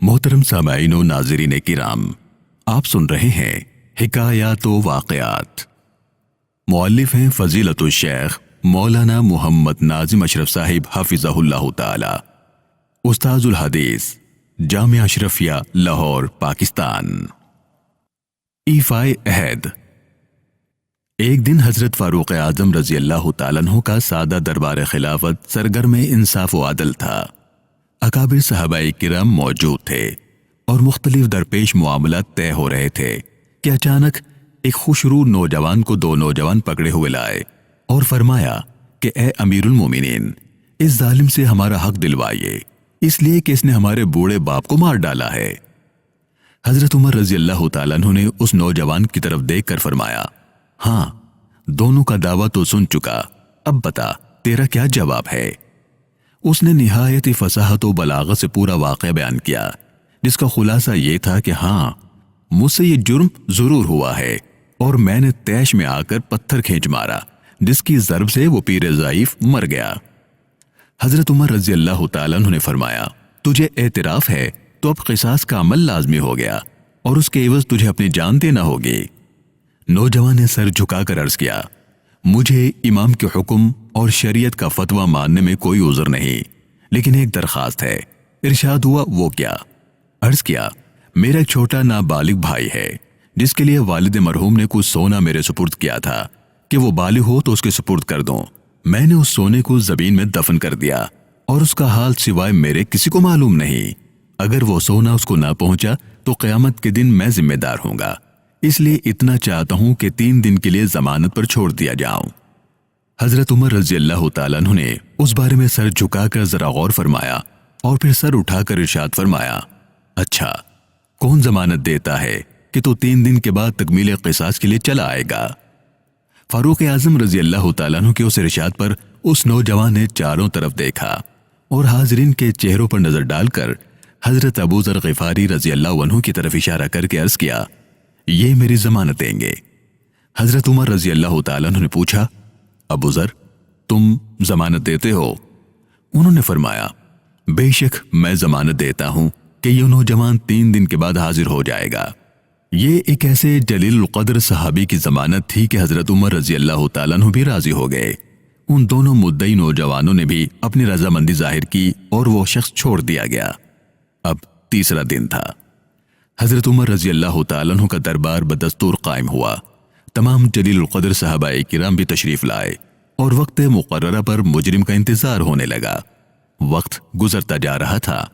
محترم سامعین و ناظرین کرام، آپ سن رہے ہیں حکایات و واقعات۔ مؤلف ہیں فضیلت الشیخ مولانا محمد ناظم اشرف صاحب حفظہ اللہ تعالی، استاذ الحدیث، جامعہ اشرفیہ لاہور، پاکستان۔ ایفائے عہد۔ ایک دن حضرت فاروق اعظم رضی اللہ تعالیٰ عنہ کا سادہ دربار خلافت سرگرم انصاف و عدل تھا۔ اکابر صحابہ کرام موجود تھے اور مختلف درپیش معاملات طے ہو رہے تھے کہ اچانک ایک خوشرو نوجوان کو دو نوجوان پکڑے ہوئے لائے اور فرمایا کہ اے امیر المومنین، اس ظالم سے ہمارا حق دلوائیے، اس لیے کہ اس نے ہمارے بوڑھے باپ کو مار ڈالا ہے۔ حضرت عمر رضی اللہ تعالیٰ عنہ نے اس نوجوان کی طرف دیکھ کر فرمایا، ہاں، دونوں کا دعویٰ تو سن چکا، اب بتا تیرا کیا جواب ہے؟ اس نے نہایت فصاحت و بلاغت سے پورا واقعہ بیان کیا، جس کا خلاصہ یہ تھا کہ ہاں، مجھ سے یہ جرم ضرور ہوا ہے اور میں نے تیش میں آ کر پتھر کھینچ مارا، جس کی ضرب سے وہ پیر ضعیف مر گیا۔ حضرت عمر رضی اللہ تعالیٰ عنہ نے فرمایا، تجھے اعتراف ہے تو اب قصاص کا عمل لازمی ہو گیا اور اس کے عوض تجھے اپنی جان دینا ہوگی۔ نوجوان نے سر جھکا کر عرض کیا، مجھے امام کے حکم اور شریعت کا فتویٰ ماننے میں کوئی عذر نہیں، لیکن ایک درخواست ہے۔ ارشاد ہوا، وہ کیا؟ عرض کیا، میرا ایک چھوٹا نابالغ بھائی ہے جس کے لیے والد مرحوم نے کچھ سونا میرے سپرد کیا تھا کہ وہ بالغ ہو تو اس کے سپرد کر دوں۔ میں نے اس سونے کو زمین میں دفن کر دیا اور اس کا حال سوائے میرے کسی کو معلوم نہیں۔ اگر وہ سونا اس کو نہ پہنچا تو قیامت کے دن میں ذمہ دار ہوں گا، اس لیے اتنا چاہتا ہوں کہ 3 دن کے لیے ضمانت پر چھوڑ دیا جاؤں۔ حضرت عمر رضی اللہ تعالیٰ عنہ نے اس بارے میں سر جھکا کر ذرا غور فرمایا اور پھر سر اٹھا کر ارشاد فرمایا، اچھا، کون ضمانت دیتا ہے کہ تو 3 دن کے بعد تکمیل قصاص کے لیے چلا آئے گا؟ فاروق اعظم رضی اللہ تعالیٰ عنہ کے اس ارشاد پر اس نوجوان نے چاروں طرف دیکھا اور حاضرین کے چہروں پر نظر ڈال کر حضرت ابو ذر غفاری رضی اللہ عنہ کی طرف اشارہ کر کے عرض کیا، یہ میری ضمانت دیں گے۔ حضرت عمر رضی اللہ تعالیٰ عنہ نے پوچھا، ابو ذر، تم ضمانت دیتے ہو؟ انہوں نے فرمایا، بے شک میں ضمانت دیتا ہوں کہ یہ نوجوان 3 دن کے بعد حاضر ہو جائے گا۔ یہ ایک ایسے جلیل القدر صحابی کی ضمانت تھی کہ حضرت عمر رضی اللہ تعالیٰ عنہ بھی راضی ہو گئے۔ ان دونوں مدعی نوجوانوں نے بھی اپنی رضامندی ظاہر کی اور وہ شخص چھوڑ دیا گیا۔ اب تیسرا دن تھا۔ حضرت عمر رضی اللہ تعالیٰ عنہ کا دربار بدستور قائم ہوا۔ تمام جلیل القدر صحابہ کرام بھی تشریف لائے اور وقت مقررہ پر مجرم کا انتظار ہونے لگا۔ وقت گزرتا جا رہا تھا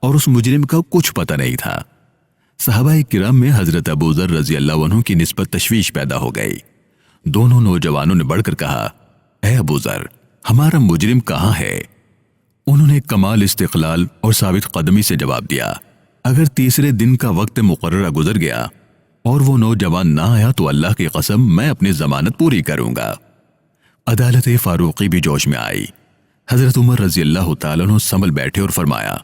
اور اس مجرم کا کچھ پتہ نہیں تھا۔ صحابہ کرام میں حضرت ابو ذر رضی اللہ عنہ کی نسبت تشویش پیدا ہو گئی۔ دونوں نوجوانوں نے بڑھ کر کہا، اے ابو ذر، ہمارا مجرم کہاں ہے؟ انہوں نے کمال استقلال اور ثابت قدمی سے جواب دیا، اگر تیسرے دن کا وقت مقررہ گزر گیا اور وہ نوجوان نہ آیا تو اللہ کی قسم میں اپنی ضمانت پوری کروں گا۔ عدالت فاروقی بھی جوش میں آئی۔ حضرت عمر رضی اللہ تعالیٰ عنہ سنبھل بیٹھے اور فرمایا،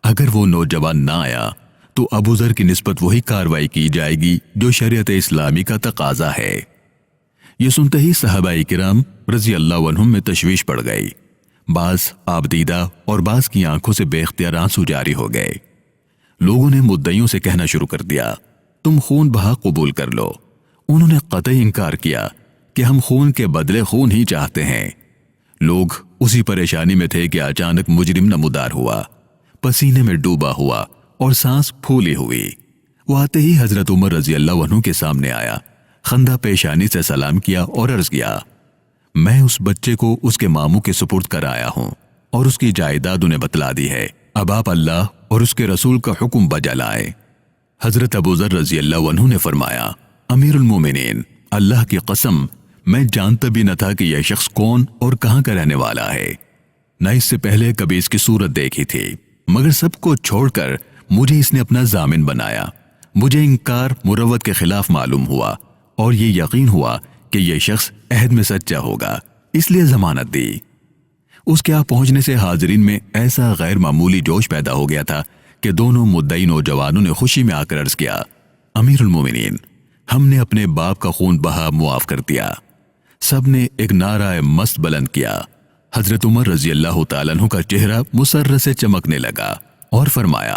اگر وہ نوجوان نہ آیا تو ابو ذر کی نسبت وہی کاروائی کی جائے گی جو شریعت اسلامی کا تقاضا ہے۔ یہ سنتے ہی صحابہ کرام رضی اللہ عنہم میں تشویش پڑ گئی۔ بعض آبدیدہ اور بعض کی آنکھوں سے بے اختیار آنسو جاری ہو گئے۔ لوگوں نے مدعیوں سے کہنا شروع کر دیا، تم خون بہا قبول کر لو۔ انہوں نے قطعی انکار کیا کہ ہم خون کے بدلے خون ہی چاہتے ہیں۔ لوگ اسی پریشانی میں تھے کہ اچانک مجرم نمودار ہوا، پسینے میں ڈوبا ہوا اور سانس پھولی ہوئی۔ وہ آتے ہی حضرت عمر رضی اللہ عنہ کے سامنے آیا، خندہ پیشانی سے سلام کیا اور عرض کیا، میں اس بچے کو اس کے ماموں کے سپرد کر آیا ہوں اور اس کی جائیداد انہیں بتلا دی ہے۔ اب آپ اللہ اور اس کے رسول کا حکم بجا لائیں۔ حضرت ابو ذر رضی اللہ عنہ نے فرمایا، امیر المومنین، اللہ کی قسم میں جانتا بھی نہ تھا کہ یہ شخص کون اور کہاں کا رہنے والا ہے، نہ اس سے پہلے کبھی اس کی صورت دیکھی تھی، مگر سب کو چھوڑ کر مجھے اس نے اپنا ضامن بنایا۔ مجھے انکار مروت کے خلاف معلوم ہوا اور یہ یقین ہوا کہ یہ شخص عہد میں سچا ہوگا، اس لیے ضمانت دی۔ اس کے آپ پہنچنے سے حاضرین میں ایسا غیر معمولی جوش پیدا ہو گیا تھا کہ دونوں مدعی نوجوانوں نے خوشی میں آ کر عرض کیا، امیر المومنین، ہم نے اپنے باپ کا خون بہا معاف کر دیا۔ سب نے ایک نعرہ مست بلند کیا۔ حضرت عمر رضی اللہ تعالیٰ عنہ کا چہرہ مسرت سے چمکنے لگا اور فرمایا،